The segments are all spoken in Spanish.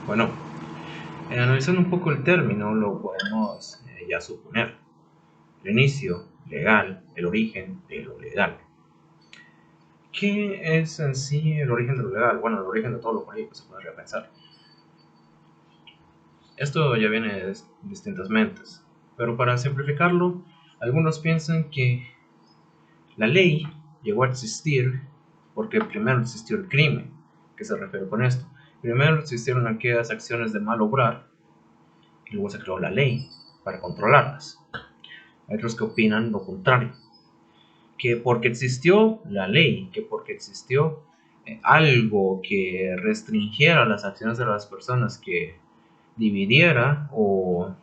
Bueno, analizando un poco el término, lo podemos ya suponer. El inicio legal, el origen de lo legal. ¿Qué es en sí el origen de lo legal? Bueno, el origen de todo lo jurídico se podría pensar. Esto ya viene de distintas mentes, pero para simplificarlo, algunos piensan que la ley llegó a existir porque primero existió el crimen. ¿Qué se refiere con esto? Primero existieron aquellas acciones de mal obrar y luego se creó la ley para controlarlas. Hay otros que opinan lo contrario, que porque existió la ley, que porque existió algo que restringiera las acciones de las personas, que dividiera o,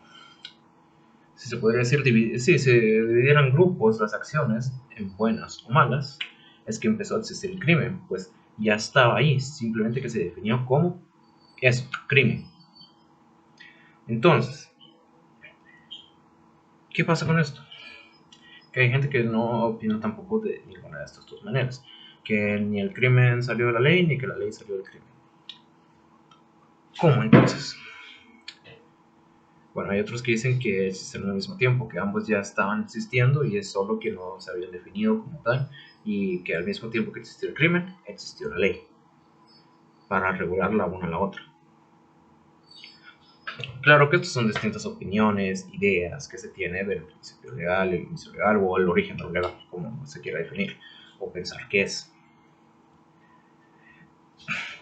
si se podría decir, sí, se dividieran grupos las acciones en buenas o malas, es que empezó a existir el crimen, pues ya estaba ahí, simplemente que se definió como eso, crimen. Entonces, ¿qué pasa con esto? Que hay gente que no opina tampoco de ninguna de estas dos maneras, que ni el crimen salió de la ley ni que la ley salió del crimen. ¿Cómo entonces? Bueno, hay otros que dicen que existen al mismo tiempo, que ambos ya estaban existiendo y es solo que no se habían definido como tal, y que al mismo tiempo que existió el crimen, existió la ley para regular la una a la otra. Claro que estas son distintas opiniones, ideas que se tiene del principio legal, el inicio legal o el origen de lo legal, como se quiera definir o pensar que es.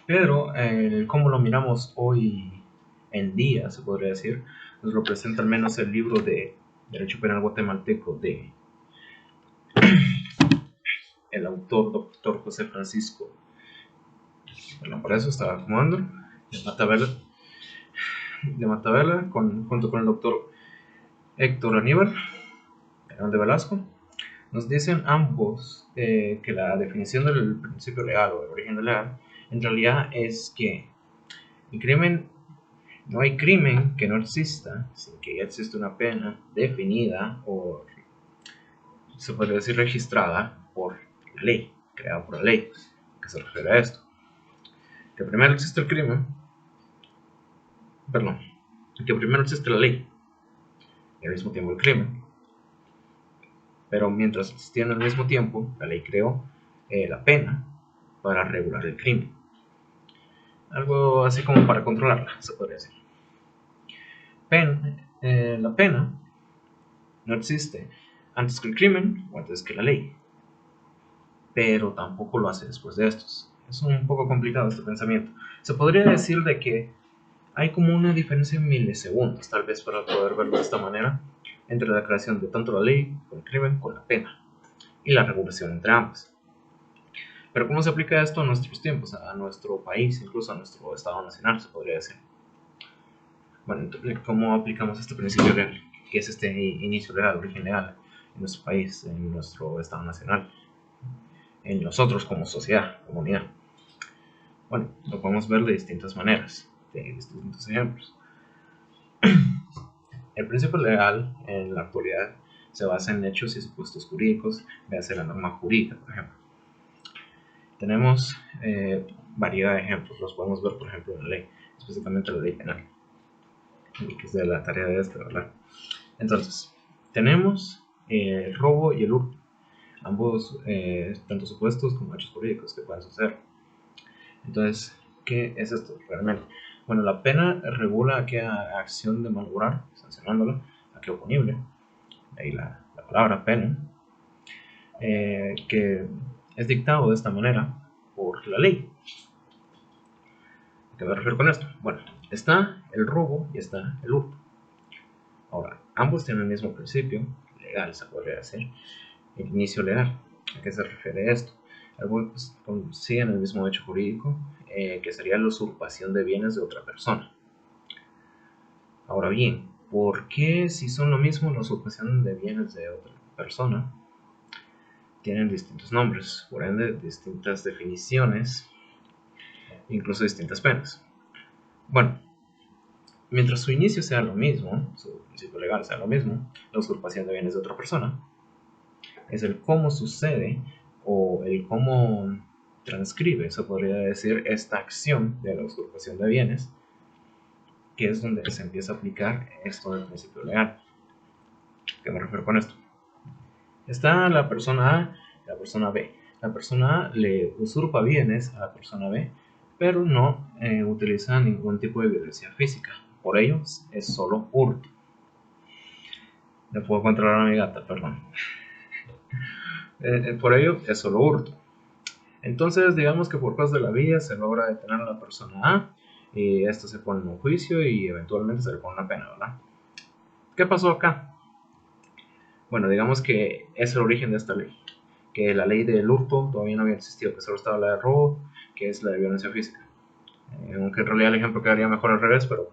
Pero cómo lo miramos hoy en día, se podría decir, nos lo presenta al menos el libro de Derecho Penal Guatemalteco de el autor doctor José Francisco. Bueno, para eso estaba acomodando de Matavela junto con el doctor Héctor Aníbal de Velasco. Nos dicen ambos que la definición del principio legal o del origen legal en realidad es que el crimen, no hay crimen que no exista sin que ya exista una pena definida o se puede decir registrada por la ley, creada por la ley, que se refiere a esto. Que primero existe el crimen, perdón, que primero existe la ley y al mismo tiempo el crimen. Pero mientras existían al mismo tiempo, la ley creó la pena para regular el crimen. Algo así como para controlarla, se podría decir. La pena no existe antes que el crimen o antes que la ley, pero tampoco lo hace después de estos. Es un poco complicado este pensamiento. Se podría decir de que hay como una diferencia en milisegundos, tal vez para poder verlo de esta manera, entre la creación de tanto la ley, con el crimen, con la pena, y la regulación entre ambos. Pero ¿cómo se aplica esto a nuestros tiempos, a nuestro país, incluso a nuestro Estado Nacional, se podría decir? Bueno, ¿cómo aplicamos este principio legal? ¿Qué es este inicio legal, origen legal en nuestro país, en nuestro Estado Nacional, en nosotros como sociedad, comunidad? Bueno, lo podemos ver de distintas maneras, de distintos ejemplos. El principio legal en la actualidad se basa en hechos y supuestos jurídicos, véase la norma jurídica, por ejemplo. Tenemos variedad de ejemplos, los podemos ver, por ejemplo, en la ley, específicamente la ley penal, que es de la tarea de esta, ¿verdad? Entonces, tenemos el robo y el hurto, ambos tanto supuestos como hechos jurídicos que pueden suceder. Entonces, ¿qué es esto realmente? Bueno, la pena regula aquella acción de malograr, sancionándola, aquello punible, ahí la palabra pena, que es dictado de esta manera por la ley. ¿A qué me refiero con esto? Bueno, está el robo y está el hurto. Ahora, ambos tienen el mismo principio legal, se podría decir, el inicio legal. ¿A qué se refiere esto? Algunos siguen el mismo hecho jurídico, que sería la usurpación de bienes de otra persona. Ahora bien, ¿por qué si son lo mismo la usurpación de bienes de otra persona? Tienen distintos nombres, por ende distintas definiciones, incluso distintas penas. Bueno, mientras su inicio sea lo mismo, su principio legal sea lo mismo, la usurpación de bienes de otra persona, es el cómo sucede o el cómo transcribe, se podría decir, esta acción de la usurpación de bienes que es donde se empieza a aplicar esto del principio legal. ¿Qué me refiero con esto? Está la persona A y la persona B. La persona A le usurpa bienes a la persona B, pero no utiliza ningún tipo de violencia física. Por ello, es solo hurto. Le puedo controlar a mi gata, perdón. Por ello, es solo hurto. Entonces, digamos que por cosas de la vida se logra detener a la persona A y esto se pone en un juicio y eventualmente se le pone una pena, ¿verdad? ¿Qué pasó acá? Bueno, digamos que es el origen de esta ley, que la ley del hurto todavía no había existido, que solo estaba la de robo, que es la de violencia física. Aunque en realidad el ejemplo quedaría mejor al revés, pero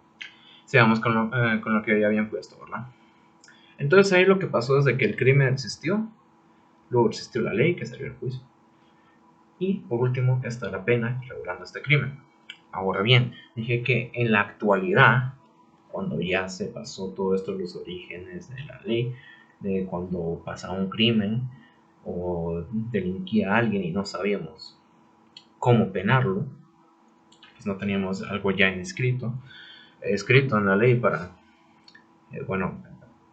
sigamos con lo que ya habían puesto, ¿verdad? Entonces ahí lo que pasó es de que el crimen existió, luego existió la ley que salió el juicio, y por último está la pena regulando este crimen. Ahora bien, dije que en la actualidad, cuando ya se pasó todo esto, los orígenes de la ley, de cuando pasa un crimen o delinquía a alguien y no sabíamos cómo penarlo, pues no teníamos algo ya escrito en la ley para,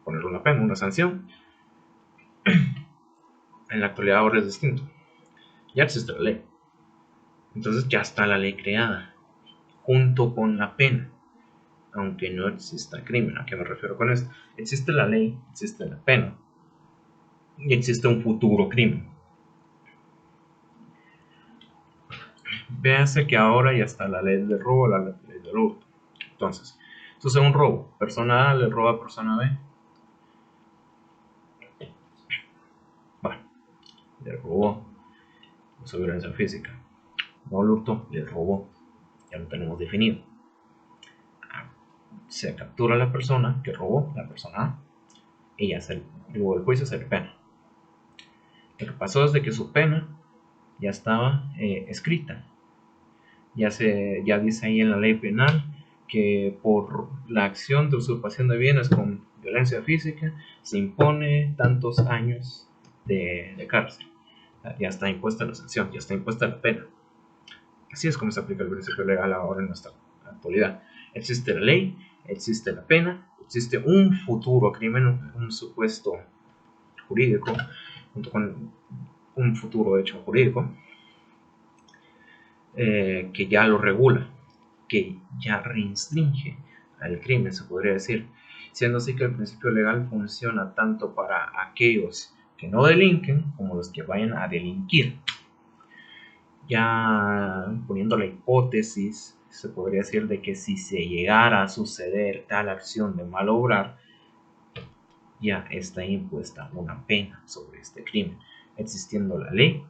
ponerle una pena, una sanción. En la actualidad ahora es distinto. Ya existe la ley. Entonces ya está la ley creada, junto con la pena, aunque no exista crimen. ¿A qué me refiero con esto? Existe la ley, existe la pena, y existe un futuro crimen. Véase que ahora ya está la ley del robo, la ley del hurto. Entonces, sucede un robo. Persona A le roba a persona B. Bueno, le robó. Usó violencia física. No el hurto, le robó. Ya lo tenemos definido. Se captura a la persona que robó, la persona A, y ya luego del juicio se le pena. Lo que pasó es de que su pena ya estaba escrita. Ya dice ahí en la ley penal que por la acción de usurpación de bienes con violencia física se impone tantos años de cárcel. Ya está impuesta la sanción, ya está impuesta la pena. Así es como se aplica el principio legal ahora en nuestra actualidad. Existe la ley, existe la pena, existe un futuro crimen, un supuesto jurídico, junto con un futuro hecho jurídico, que ya lo regula, que ya restringe al crimen, se podría decir, siendo así que el principio legal funciona tanto para aquellos que no delinquen como los que vayan a delinquir. Ya poniendo la hipótesis, se podría decir de que si se llegara a suceder tal acción de mal obrar, ya está impuesta una pena sobre este crimen, existiendo la ley,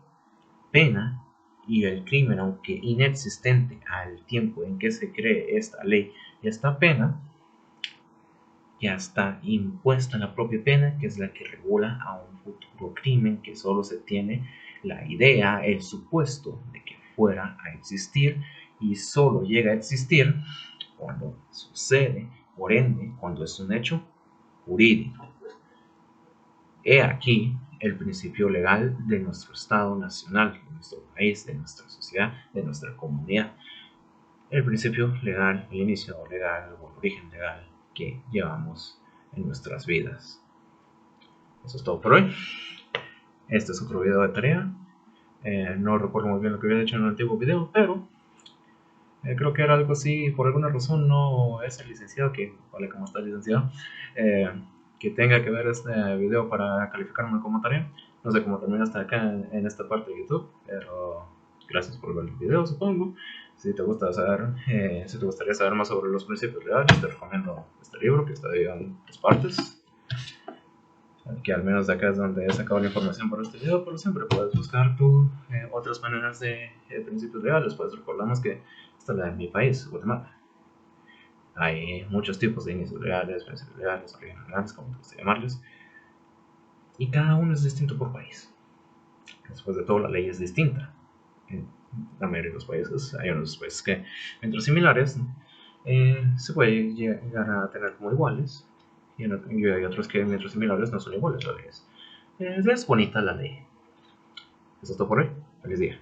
pena y el crimen, aunque inexistente al tiempo en que se cree esta ley y esta pena, ya está impuesta la propia pena, que es la que regula a un futuro crimen que solo se tiene la idea, el supuesto de que fuera a existir y solo llega a existir cuando sucede, por ende, cuando es un hecho jurídico. He aquí el principio legal de nuestro Estado nacional, de nuestro país, de nuestra sociedad, de nuestra comunidad. El principio legal, el inicio legal o el origen legal que llevamos en nuestras vidas. Eso es todo por hoy. Este es otro video de tarea. No recuerdo muy bien lo que había hecho en el antiguo video, pero creo que era algo así. Por alguna razón no es el licenciado, que vale como está el licenciado, que tenga que ver este video para calificarme como tarea. No sé cómo termina hasta acá en esta parte de YouTube, pero gracias por ver el video, supongo. Si te gustaría saber más sobre los principios legales, te recomiendo este libro que está dividido en 3 partes. Que al menos de acá es donde he sacado la información para este video, pero siempre puedes buscar tú otras maneras de principios legales. Pues recordamos que esta es la de mi país, Guatemala. Hay muchos tipos de inicios legales, principios legales, orígenes legales, como te gusta llamarles, y cada uno es distinto por país. Después de todo, la ley es distinta. En la mayoría de los países hay unos países que, mientras similares, se puede llegar a tener como iguales, y hay otros que, mientras similares, no son iguales las leyes. Es bonita la ley. Eso es todo por hoy. Feliz día.